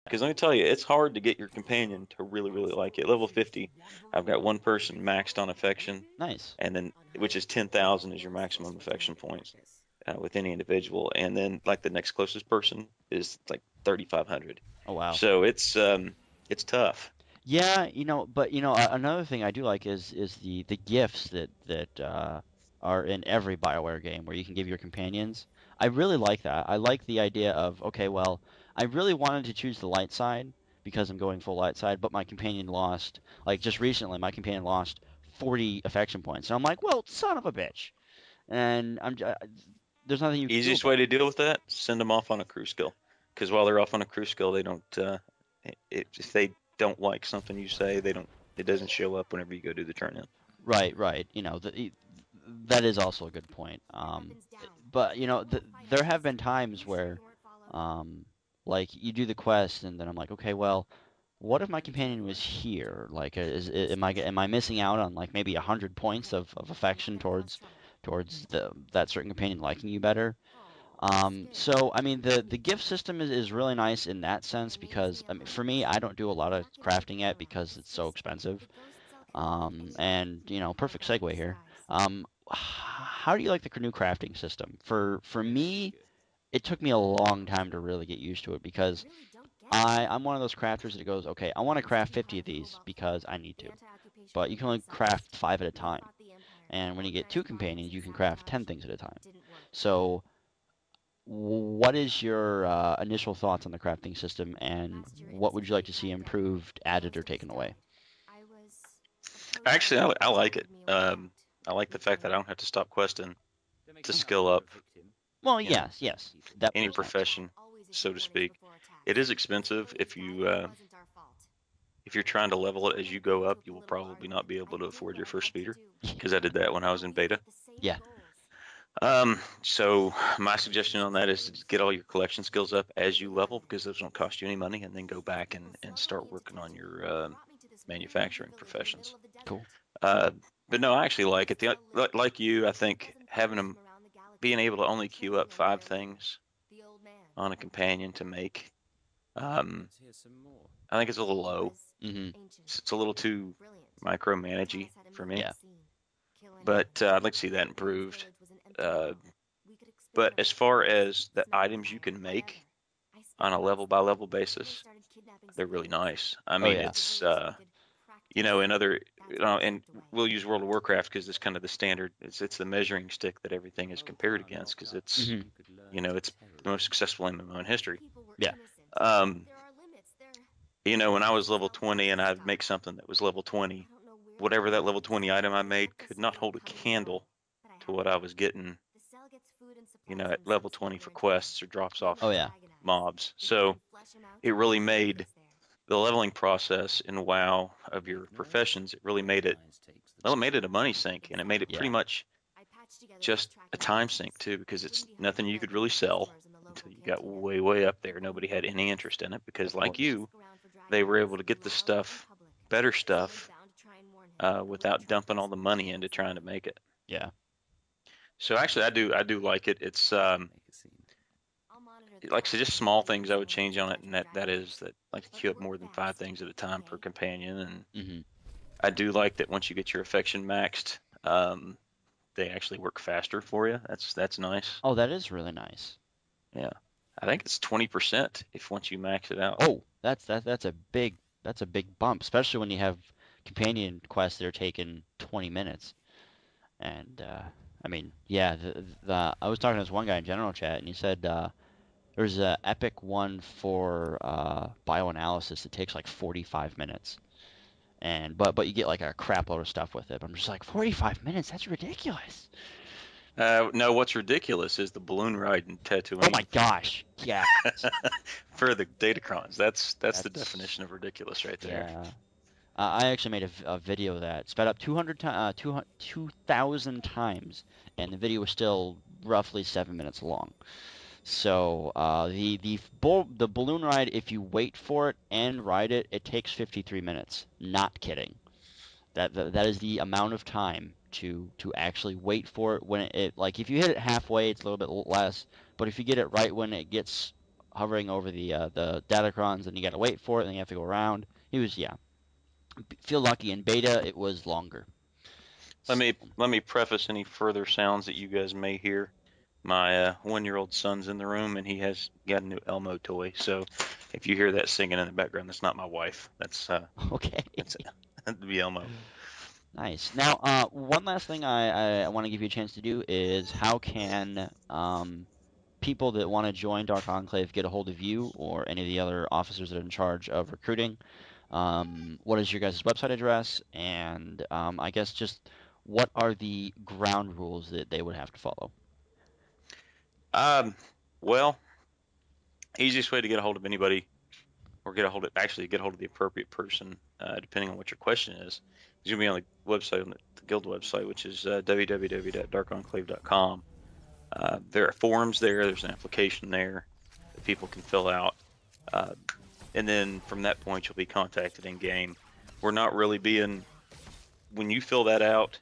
Because let me tell you, it's hard to get your companion to really, really like it. Level 50, I've got one person maxed on affection, Nice. and then which is 10,000 is your maximum affection points with any individual, and then like the next closest person is like 3,500. Oh wow. So it's tough. Yeah, but another thing I do like is the gifts that are in every BioWare game where you can give your companions. I really like that. I like the idea of, okay, well, I really wanted to choose the light side because I'm going full light side, but my companion lost, like just recently, my companion lost 40 affection points. And I'm like, well, son of a bitch. And there's nothing you can do Easiest about way it. to deal with that, send them off on a crew skill. Because while they're off on a crew skill, they don't. If they don't like something you say, they don't. It doesn't show up whenever you go do the turn in. Right, right. That is also a good point. But there have been times where, um, like you do the quest, and then I'm like, okay, well, what if my companion was here? Like, am I missing out on like maybe 100 points of affection towards that certain companion liking you better? So I mean, the gift system is really nice in that sense because I mean, for me, I don't do a lot of crafting yet because it's so expensive. And perfect segue here. How do you like the new crafting system? For me, it took me a long time to really get used to it because I'm one of those crafters that goes, okay, I want to craft 50 of these because I need to, but you can only craft five at a time. And when you get two companions, you can craft 10 things at a time. So, what is your initial thoughts on the crafting system, and what would you like to see improved, added, or taken away? Actually, I like it. I like the fact that I don't have to stop questing to skill up. Well, You know, yes, yes, that any there's that. profession, so to speak. It is expensive if you're trying to level it as you go up. You will probably not be able to afford your first speeder because I did that when I was in beta. Yeah, So my suggestion on that is to get all your collection skills up as you level because those don't cost you any money, and then go back and start working on your manufacturing professions. cool. Uh, but no, I actually like it. Like you, I think having them being able to only queue up 5 things on a companion to make, um, I think it's a little low. Hmm. It's a little too micromanagey for me. Yeah, But I'd like to see that improved. Uh, but as far as the items you can make on a level by level basis, they're really nice. I oh mean, yeah, it's in other, and we'll use World of Warcraft because it's kind of the standard. It's the measuring stick that everything is compared against because hmm, it's the most successful MMO in history. yeah, Um, when I was level 20 and I'd make something that was level 20, whatever that level 20 item I made could not hold a candle to what I was getting, at level 20 for quests or drops oh off yeah, mobs. So it really made the leveling process in WoW of your professions, it really made it, well, it made it a money sink, and it made it yeah, pretty much just a time sink too, because it's nothing you could really sell until you got way, way up there. Nobody had any interest in it because, of like course. you, they were able to get the stuff, better stuff, without dumping all the money into trying to make it. Yeah, So actually, I do like it. It's like I said, just small things I would change on it, and that is that like to queue up more than 5 things at a time per companion, and hmm. I do like that once you get your affection maxed, they actually work faster for you. That's nice. Oh, that is really nice. Yeah, I think it's 20% if once you max it out. Oh, that's a big bump, especially when you have companion quests that are taking 20 minutes. And I mean, yeah, I was talking to this one guy in general chat, and he said there's a epic one for bioanalysis that takes like 45 minutes. And but you get like a crap load of stuff with it. I'm just like 45 minutes. That's ridiculous. No, what's ridiculous is the balloon ride in Oh my Tatooine gosh. Yeah. for the datacrons. That's the That's definition of ridiculous right there. yeah. I actually made a video that sped up 2,000 times, and the video was still roughly 7 minutes long. So the balloon ride, if you wait for it and ride it, it takes 53 minutes. Not kidding. That is the amount of time to actually wait for it when like if you hit it halfway, it's a little bit less. But if you get it right when it gets hovering over the datacrons, and you got to wait for it, and you have to go around. It was, yeah. Feel lucky in beta, it was longer. Let So, me let me preface any further sounds that you guys may hear. My 1-year-old son's in the room and he has got a new Elmo toy. So if you hear that singing in the background, that's not my wife. okay. That's the Elmo. Nice. Now, one last thing I want to give you a chance to do is how can people that want to join Dark Enclave get a hold of you or any of the other officers that are in charge of recruiting? What is your guys' website address? And I guess just what are the ground rules that they would have to follow? Um, well, easiest way to get a hold of anybody or get a hold of the appropriate person, depending on what your question is gonna be on the website, on the guild website, which is www.darkenclave.com. There are forums there. There's an application there that people can fill out. Uh, and then from that point, you'll be contacted in game. We're not really being, when you fill that out,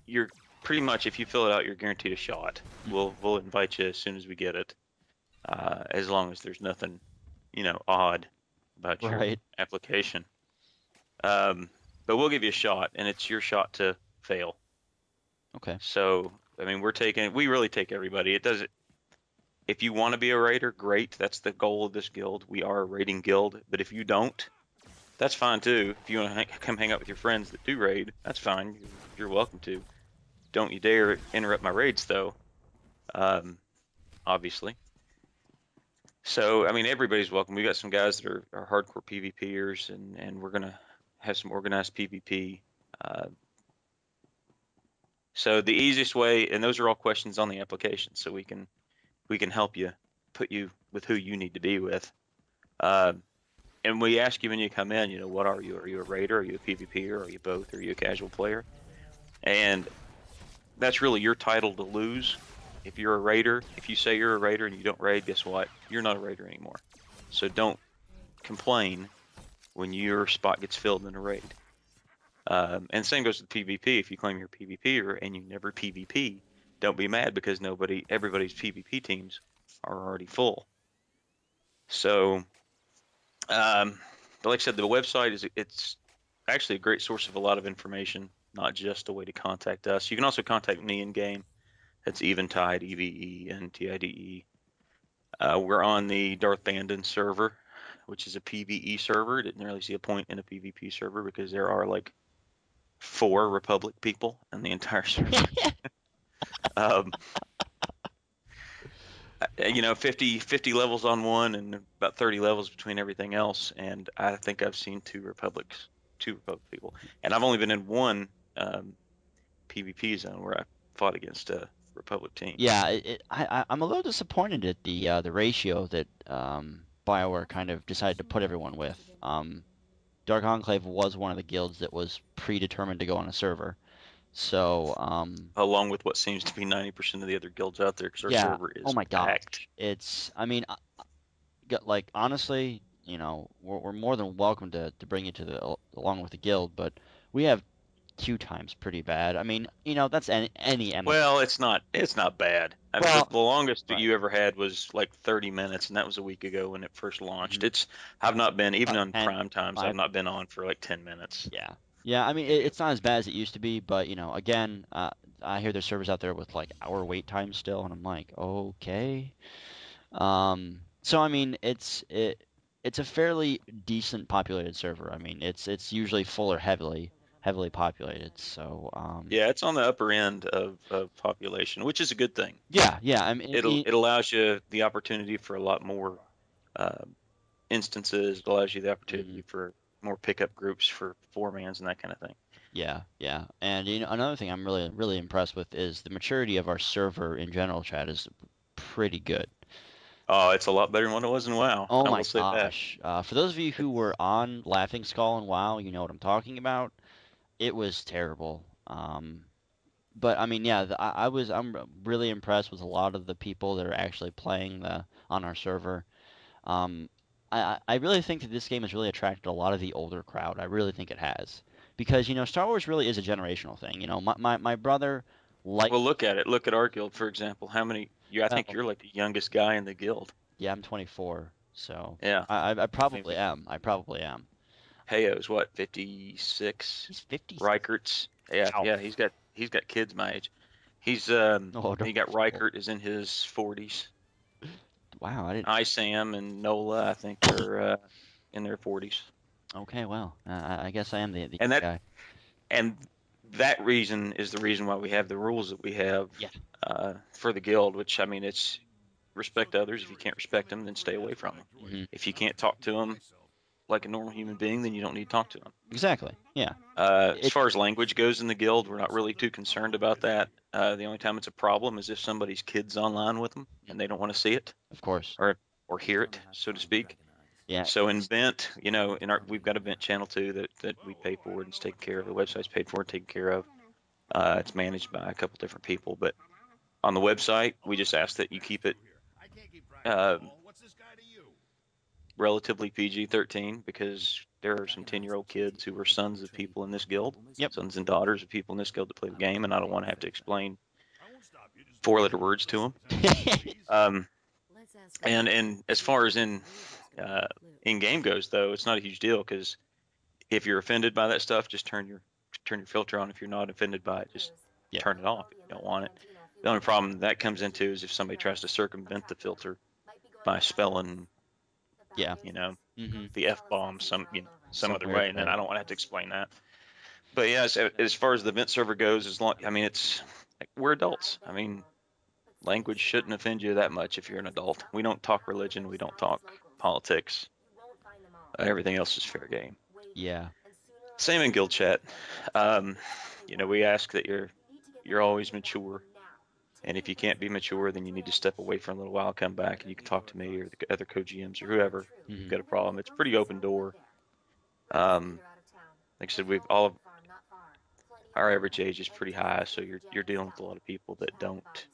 you're pretty much, if you fill it out, you're guaranteed a shot. We'll invite you as soon as we get it, as long as there's nothing, odd about your Right. application. But we'll give you a shot, and it's your shot to fail. Okay. So, I mean, we really take everybody. It doesn't, if you want to be a raider, great. That's the goal of this guild. We are a raiding guild. But if you don't, that's fine too. If you want to come hang out with your friends that do raid, that's fine. You're welcome to. Don't you dare interrupt my raids, though. Obviously. So, I mean, everybody's welcome. We got some guys that are hardcore PvPers, and we're gonna have some organized PvP. Uh, so the easiest way, and those are all questions on the application, so we can help you, put you with who you need to be with. Uh, and we ask you when you come in, what are you? Are you a raider? Are you a PvPer? Are you both? Are you a casual player? And that's really your title to lose. If you're a raider, if you say you're a raider and you don't raid, guess what? You're not a raider anymore. So don't complain when your spot gets filled in a raid. And same goes with PvP. If you claim you're a PvPer and you never PvP, don't be mad because everybody's PvP teams are already full. So, but like I said, the website it's actually a great source of a lot of information, not just a way to contact us. You can also contact me in game. That's Eventide, EVENTIDE. We're on the Darth Bandon server, which is a PvE server. Didn't really see a point in a PvP server because there are like 4 Republic people in the entire server. um, 50 levels on one and about 30 levels between everything else. And I think I've seen 2 Republic people. And I've only been in one PvP zone where I fought against a Republic team. Yeah, I'm a little disappointed at the ratio that BioWare kind of decided to put everyone with. Dark Enclave was one of the guilds that was predetermined to go on a server. So, Along with what seems to be 90% of the other guilds out there, because our yeah. server Oh is my packed. gosh. I mean, like honestly, we're more than welcome to bring you to along with the guild, but we have queue times pretty bad. I mean, that's any MMO. Well, it's not bad. I mean, the Well, longest that right. you ever had was like 30 minutes, and that was a week ago when it first launched. Hmm. I've not been, even About on 10, prime times, I've 5. not been on for like 10 minutes. Yeah. Yeah, I mean, it's not as bad as it used to be, but again, I hear there's servers out there with like hour wait time still, and I'm like, okay. So I mean, it's a fairly decent populated server. I mean, it's usually full or heavily populated. So Yeah, it's on the upper end of population, which is a good thing. yeah, yeah. I mean, It allows you the opportunity for a lot more uh, instances. It allows you the opportunity mhm. for more pickup groups for 4-mans and that kind of thing. Yeah, yeah. And another thing I'm really impressed with is the maturity of our server in general. Chat is pretty good. Oh, it's a lot better than what it was in WoW. Oh I will my say that. gosh. For those of you who were on Laughing Skull and WoW, you know what I'm talking about. It was terrible. But I mean, yeah, I'm really impressed with a lot of the people that are actually playing the on our server. Um, I really think that this game has really attracted a lot of the older crowd. I really think it has because Star Wars really is a generational thing. My brother like Well, look at it. Look at our guild, for example. How many? I think Well, you're like the youngest guy in the guild. yeah, I'm 24, so Yeah. I I mean, probably am. I probably am. Heyo's what, 56? He's 50. Reichert's, yeah, Wow. yeah, he's got kids my age. He's Oh, he got no. Reichert is in his 40s. Wow, I didn't. I Sam and Nola, I think are in their 40s. Okay, well, I guess I am the And that guy. and that reason is the reason why we have the rules that we have Yeah. for the guild. Which I mean, it's respect others. If you can't respect them, then stay away from them. Hmm. If you can't talk to them like a normal human being, then you don't need to talk to them. Exactly. Yeah. As It. far as language goes in the guild, we're not really too concerned about that. The only time it's a problem is if somebody's kid's online with them and they don't want to see it Of course. or hear it, so to speak. Yeah. So in Vent, in our we've got a Vent channel too that we pay for and it's taken care of. The website's paid for and taken care of. It's managed by a couple different people, but on the website, we just ask that you keep it uh, relatively PG-13 because there are some 10-year-old kids who are sons of people in this guild, Yep. sons and daughters of people in this guild that play the game, and I don't want to have to explain four-letter words to them. And as far as in game goes, though, it's not a huge deal because if you're offended by that stuff, just turn your filter on. If you're not offended by it, just Yeah. turn it off if you don't want it. The only problem that comes into is if somebody tries to circumvent the filter by spelling, Yeah. Hmm. the F bomb some Some other weird way, and then way. I don't want to have to explain that. But yeah, as far as the event server goes, I mean, it's we're adults. I mean, language shouldn't offend you that much if you're an adult. We don't talk religion. We don't talk politics. Everything else is fair game. Yeah. Same in guild chat. Um, we ask that you're always mature, and if you can't be mature, then you need to step away for a little while, come back, and you can talk to me or the other co-GMs or whoever. If you've Hmm. got a problem, it's a pretty open door. Like I said, we've all of our average age is pretty high, so you're dealing with a lot of people that don't.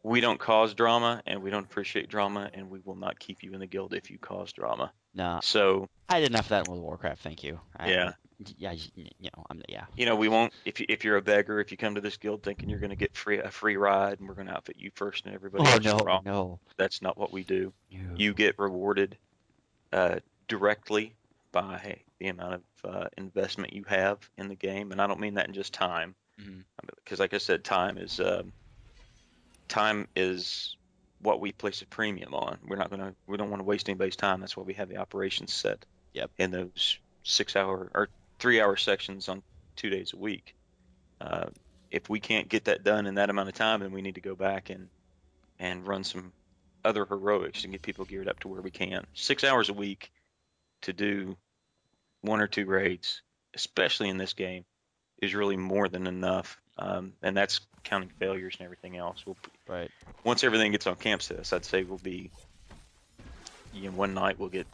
We don't cause drama, and we don't appreciate drama, and we will not keep you in the guild if you cause drama. No, So I did enough of that in World of Warcraft. Thank you. yeah, Yeah. Yeah. we won't. If you're a beggar, if you come to this guild thinking you're going to get a free ride, and we're going to outfit you first, and everybody Oh else is no, wrong. no, That's not what we do. You no. get rewarded directly by the amount of investment you have in the game, and I don't mean that in just time, Hmm. because like I said, time is what we place a premium on. We don't want to waste anybody's time. That's why we have the operations set Yep. in those 6 hour or 3 hour sections on 2 days a week. Uh, if we can't get that done in that amount of time, then we need to go back and run some other heroics and get people geared up to where we can. 6 hours a week to do one or two raids, especially in this game, is really more than enough. And that's counting failures and everything else. Right. Once everything gets on camp status, I'd say we'll be, one night we'll get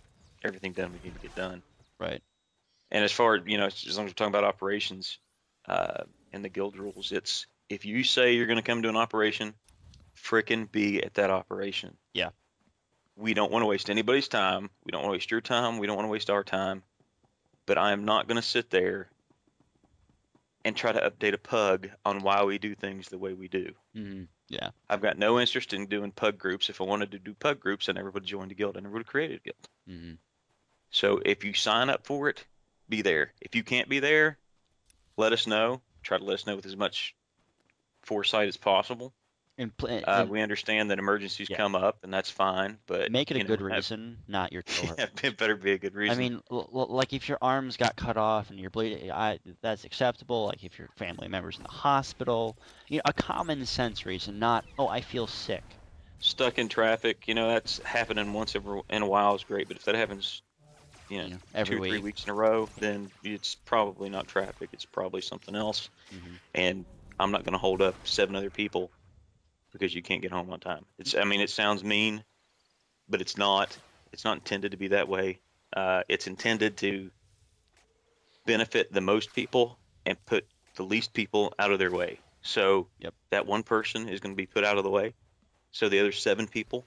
everything done we need to get done. Right. And as far as, as long as we're talking about operations and the guild rules, it's if you say you're going to come to an operation, frickin' be at that operation. Yeah. We don't want to waste anybody's time. We don't want to waste your time. We don't want to waste our time. But I am not going to sit there and try to update a pug on why we do things the way we do. Hmm. Yeah. I've got no interest in doing pug groups. If I wanted to do pug groups, I never would have joined a guild. I never would have created a guild. Hmm. So if you sign up for it, be there. If you can't be there, let us know. Try to let us know with as much foresight as possible. And We understand that emergencies yeah, come up, and that's fine. But make it a good reason, not your killer. it better be a good I reason. mean, like if your arms got cut off and you're bleeding, that's acceptable. Like if your family member's in the hospital, a common sense reason, not I feel sick. Stuck in traffic, that's happening once in a while is great. But if that happens, Every 2 or 3 week. weeks in a row, then it's probably not traffic. It's probably something else. Hmm. And I'm not going to hold up 7 other people because you can't get home on time. I mean, it sounds mean, but it's not. It's not intended to be that way. It's intended to benefit the most people and put the least people out of their way. So Yep. that one person is going to be put out of the way. So the other 7 people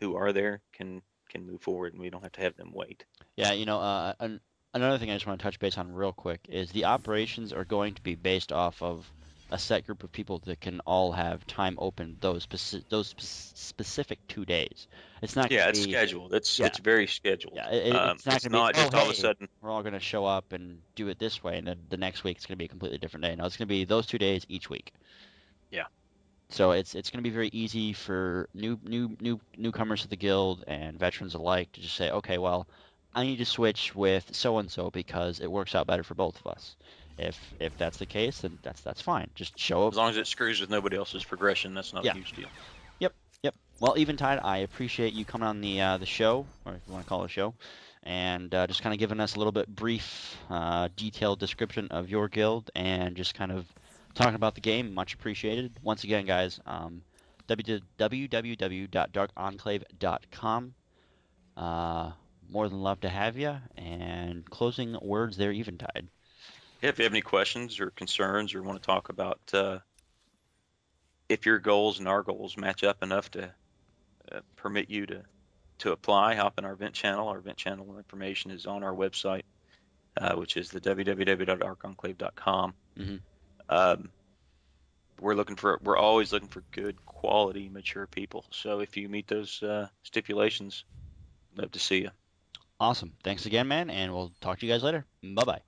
who are there can move forward, and we don't have to have them wait. Yeah, another thing I just want to touch base on real quick is the operations are going to be based off of a set group of people that can all have time open specific 2 days. It's not going Yeah, to it's be, scheduled. yeah, It's very scheduled. yeah. It's not It's going to be, not oh, just all of a hey, sudden. we're all going to show up and do it this way, and then the next week it's going to be a completely different day. No, it's going to be those 2 days each week. Yeah, So it's going to be very easy for newcomers to the guild and veterans alike to just say, okay, well, I need to switch with so and so because it works out better for both of us. If that's the case, then that's fine. Just show up. as long as it screws with nobody else's progression, that's not a Yeah. huge deal. Yep. Yep. Well, Eventide, I appreciate you coming on the show, or if you want to call it a show, and just kind of giving us a little bit brief, detailed description of your guild and just kind of talking about the game. Much appreciated. Once again, guys, www.darkenclave.com. More than love to have you. And closing words there, Eventide. If you have any questions or concerns or want to talk about if your goals and our goals match up enough to permit you to apply, hop in our event channel. Our event channel information is on our website, which is the www.darkenclave.com. Mm-hmm. Um, we're always looking for good quality mature people. So if you meet those stipulations, love to see you. Awesome. Thanks again, man, and we'll talk to you guys later. Bye bye.